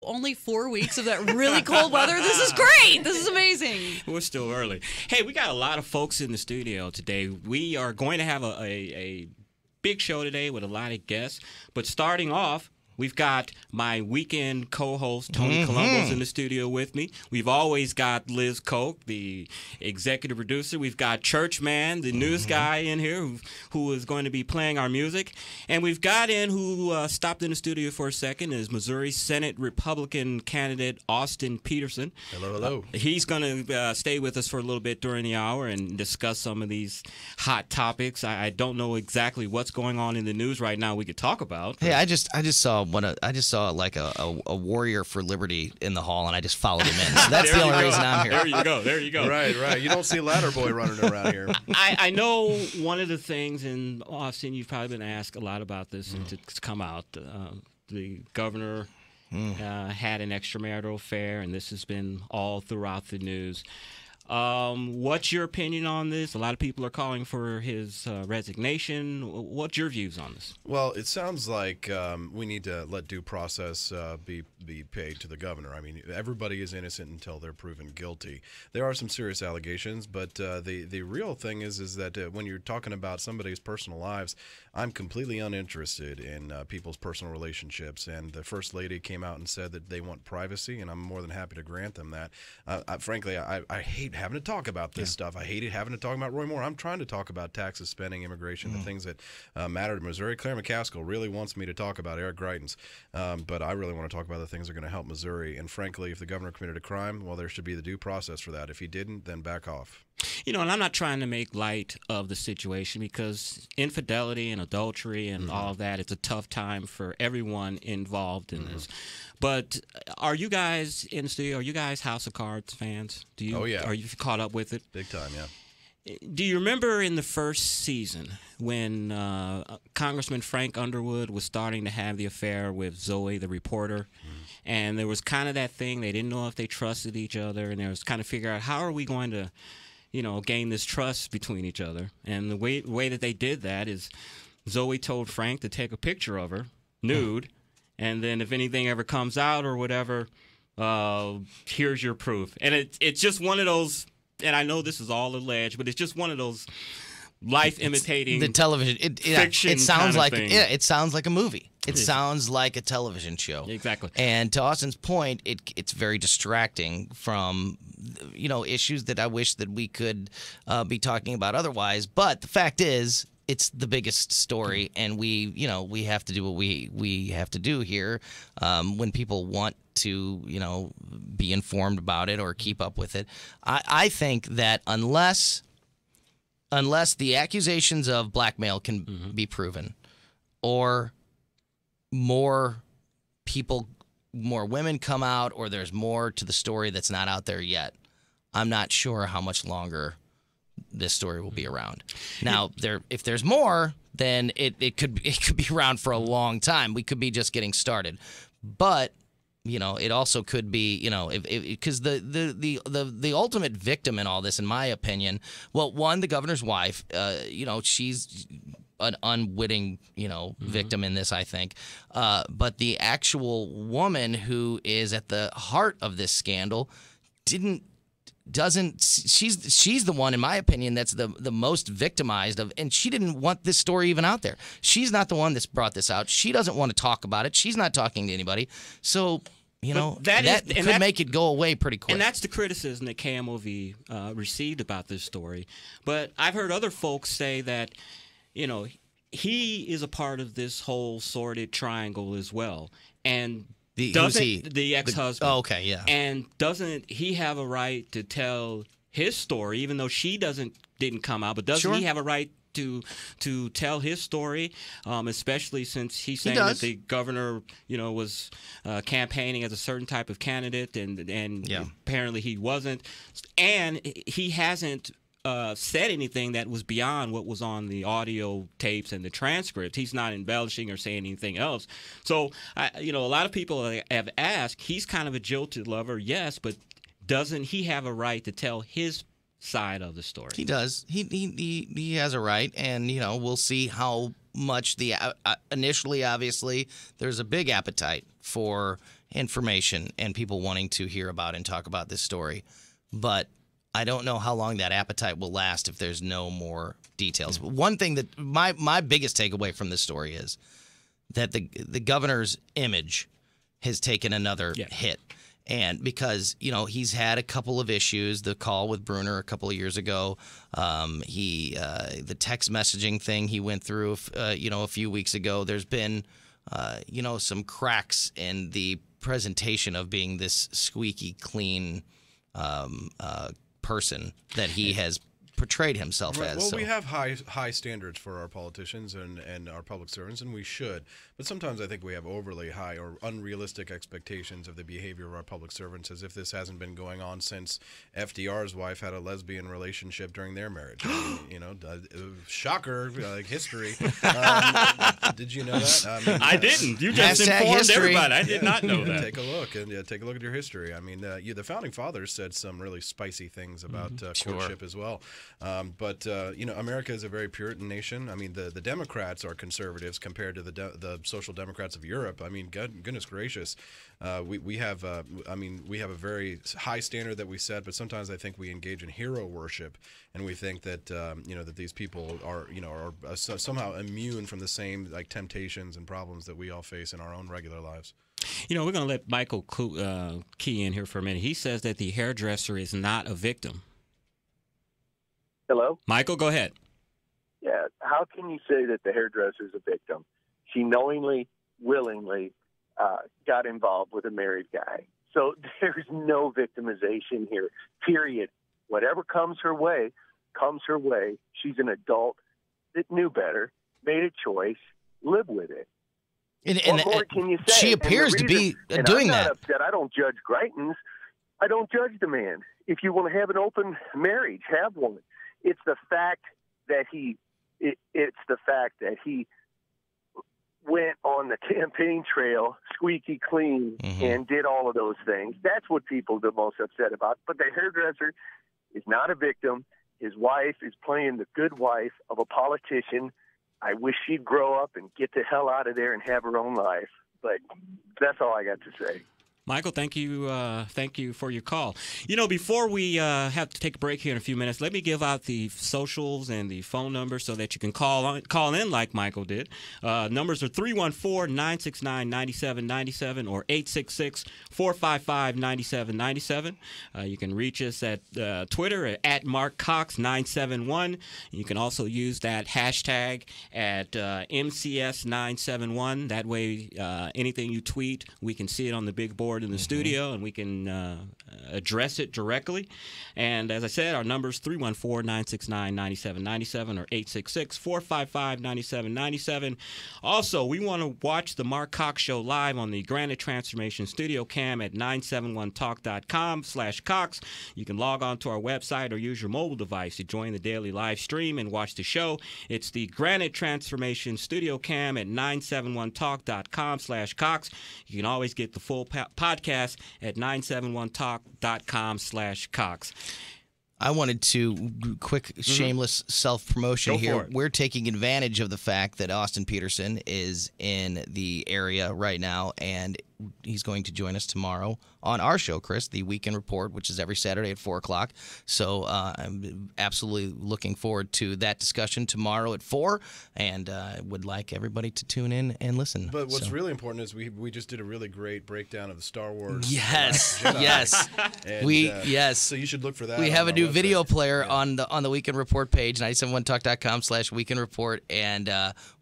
only 4 weeks of that really cold weather. This is great. This is amazing. We're still early. Hey, we got a lot of folks in the studio today. We are going to have a big show today with a lot of guests. But starting off, we've got my weekend co-host, Tony Colombo's in the studio with me. We've always got Liz Koch, the executive producer. We've got Churchman, the news guy in here who is going to be playing our music. And we've got in who stopped in the studio for a second is Missouri Senate Republican candidate Austin Petersen. Hello, hello. He's going to stay with us for a little bit during the hour and discuss some of these hot topics. I don't know exactly what's going on in the news right now we could talk about. Hey, I just saw like a warrior for liberty in the hall, and I just followed him in. So that's the only reason I'm here. There you go. Right. You don't see Ladder Boy running around here. I know one of the things, and Austin, you've probably been asked a lot about this since it's come out. The governor had an extramarital affair, and this has been all throughout the news. What's your opinion on this? A lot of people are calling for his resignation. What's your views on this? Well, it sounds like we need to let due process be paid to the governor. I mean, everybody is innocent until they're proven guilty. There are some serious allegations, but the real thing is that when you're talking about somebody's personal lives, I'm completely uninterested in people's personal relationships. And the First Lady came out and said that they want privacy, and I'm more than happy to grant them that. Frankly, I hate having to talk about this stuff. I hated having to talk about Roy Moore. I'm trying to talk about taxes, spending, immigration, the things that matter to Missouri. Claire McCaskill really wants me to talk about Eric Greitens, but I really want to talk about the things that are going to help Missouri. And frankly, if the governor committed a crime, well, there should be the due process for that. If he didn't, then back off. You know, and I'm not trying to make light of the situation because infidelity and adultery and all of that, it's a tough time for everyone involved in this. But are you guys in the studio, are you guys House of Cards fans? Oh, yeah. Are you caught up with it? Big time, yeah. Do you remember in the first season when Congressman Frank Underwood was starting to have the affair with Zoe, the reporter, and there was kind of that thing, they didn't know if they trusted each other, and there was kind of figure out how are we going to gain this trust between each other. And the way that they did that is Zoe told Frank to take a picture of her, nude, and then if anything ever comes out or whatever, here's your proof. And it's just one of those, and I know this is all alleged, but it's just one of those life-imitating the television fiction it sounds kind of like thing. it sounds like a movie. It sounds like a television show. Exactly. And to Austin's point, it's very distracting from issues that I wish that we could be talking about otherwise. But the fact is, it's the biggest story, and we have to do what we have to do here when people want to be informed about it or keep up with it. I think that unless the accusations of blackmail can be proven, or more women come out, or there's more to the story that's not out there yet, I'm not sure how much longer this story will be around. Now, if there's more, then it could be around for a long time. We could be just getting started, but it also could be because the ultimate victim in all this, in my opinion, well, one, the governor's wife, she's an unwitting victim in this, I think, but the actual woman who is at the heart of this scandal she's the one, in my opinion, that's the most victimized of, and she didn't want this story even out there. She's not the one that's brought this out. She doesn't want to talk about it. She's not talking to anybody. So that could make it go away pretty quick. And that's the criticism that KMOV received about this story. But I've heard other folks say that he is a part of this whole sordid triangle as well, and the ex-husband. Okay, yeah. And doesn't he have a right to tell his story, even though she didn't come out? But doesn't he have a right to tell his story, especially since he's saying that the governor, was campaigning as a certain type of candidate, and apparently he wasn't, and he hasn't said anything that was beyond what was on the audio tapes and the transcript. He's not embellishing or saying anything else. So, a lot of people have asked, he's kind of a jilted lover, yes, but doesn't he have a right to tell his side of the story. He does. He has a right, and we'll see how much the initially, obviously, there's a big appetite for information and people wanting to hear about and talk about this story, but I don't know how long that appetite will last if there's no more details. One thing that my biggest takeaway from this story is that the governor's image has taken another hit. And because, he's had a couple of issues, the call with Bruner a couple of years ago, the text messaging thing he went through, a few weeks ago, there's been, some cracks in the presentation of being this squeaky clean person that he has portrayed himself as. Well, we have high standards for our politicians and our public servants, and we should. But sometimes I think we have overly high or unrealistic expectations of the behavior of our public servants, as if this hasn't been going on since FDR's wife had a lesbian relationship during their marriage. Shocker, like history. Did you know that? I didn't. You just informed history. everybody. I did not know that. Take a look take a look at your history. I mean, the founding fathers said some really spicy things about courtship as well. But America is a very Puritan nation. I mean, the Democrats are conservatives compared to the Social Democrats of Europe. I mean, goodness gracious, we have a very high standard that we set. But sometimes I think we engage in hero worship, and we think that that these people are somehow immune from the same temptations and problems that we all face in our own regular lives. We're going to let Michael key in here for a minute. He says that the hairdresser is not a victim. Hello? Michael, go ahead. Yeah. How can you say that the hairdresser is a victim? She knowingly, willingly got involved with a married guy. So there's no victimization here, period. Whatever comes her way, comes her way. She's an adult that knew better, made a choice, live with it. What more can you say? She appears to be doing that. I'm not upset. I don't judge Greitens. I don't judge the man. If you want to have an open marriage, have one. It's the fact that he went on the campaign trail squeaky clean and did all of those things. That's what people are the most upset about. But the hairdresser is not a victim. His wife is playing the good wife of a politician. I wish she'd grow up and get the hell out of there and have her own life. But that's all I got to say. Michael, thank you for your call. Before we have to take a break here in a few minutes, let me give out the socials and the phone number so that you can call in like Michael did. Numbers are 314-969-9797 or 866-455-9797. You can reach us at Twitter at MarkCox971. You can also use that hashtag at MCS971. That way, anything you tweet, we can see it on the big board in the studio, and we can address it directly. And as I said, our number is 314-969-9797 or 866-455-9797. Also, we want to watch the Mark Cox Show live on the Granite Transformation Studio Cam at 971talk.com/Cox. You can log on to our website or use your mobile device to join the daily live stream and watch the show. It's the Granite Transformation Studio Cam at 971talk.com/Cox. You can always get the full podcast at 971talk.com/Cox. I wanted to quick shameless self-promotion here. It. We're taking advantage of the fact that Austin Petersen is in the area right now, and he's going to join us tomorrow on our show, Chris, the Weekend Report, which is every Saturday at 4 o'clock. So I'm absolutely looking forward to that discussion tomorrow at 4, and would like everybody to tune in and listen. But what's really important is we just did a really great breakdown of the Star Wars. Yes, Jedi. yes. And, yes. So you should look for that. We have a new website. video player on the Weekend Report page, 971talk.com/Weekend Report, and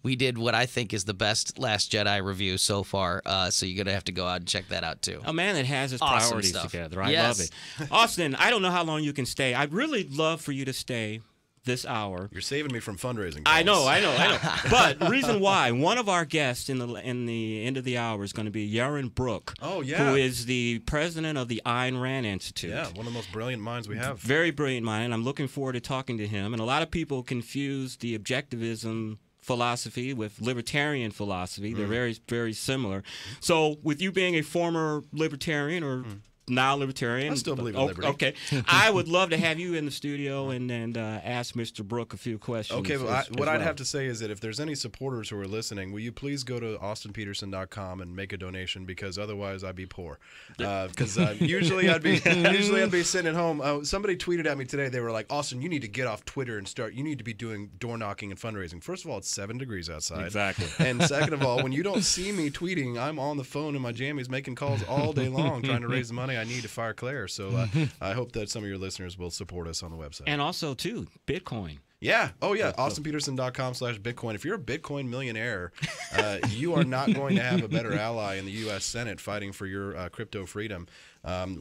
we did what I think is the best Last Jedi review so far. So you're going to have to go out and check that out, too. A man that has his Awesome priorities stuff. together. I Yes. love it. Austin, I don't know how long you can stay. I'd really love for you to stay this hour. You're saving me from fundraising. I know. calls. But the reason why, one of our guests in the end of the hour is going to be Yaron Brook, Oh, yeah. who is the president of the Ayn Rand Institute. Yeah, one of the most brilliant minds we have. Very brilliant mind, and I'm looking forward to talking to him. And a lot of people confuse the objectivism philosophy with libertarian philosophy. They're very, very similar. So with you being a former libertarian or now libertarian. I still believe in liberty. Okay. I would love to have you in the studio and ask Mr. Brooke a few questions. Okay, well, as what well. I'd have to say is that if there's any supporters who are listening, will you please go to austinpetersen.com and make a donation, because otherwise I'd be poor. Because usually I'd be sitting at home. Somebody tweeted at me today. They were like, Austin, you need to get off Twitter and you need to be doing door knocking and fundraising. First of all, it's 7 degrees outside. Exactly. And second of all, when you don't see me tweeting, I'm on the phone in my jammies making calls all day long trying to raise the money I need to fire Claire. So I hope that some of your listeners will support us on the website. And also, too, Bitcoin. Yeah. Oh, yeah. AustinPetersen.com/Bitcoin. If you're a Bitcoin millionaire, you are not going to have a better ally in the U.S. Senate fighting for your crypto freedom.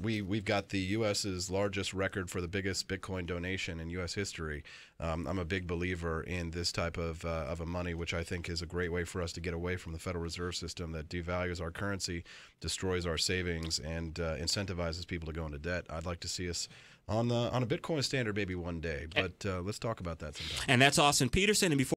We've got the U.S.'s largest record for the biggest Bitcoin donation in U.S. history. I'm a big believer in this type of a money, which I think is a great way for us to get away from the Federal Reserve System that devalues our currency, destroys our savings, and incentivizes people to go into debt. I'd like to see us on a Bitcoin standard maybe one day, but let's talk about that sometime. And that's Austin Petersen. And before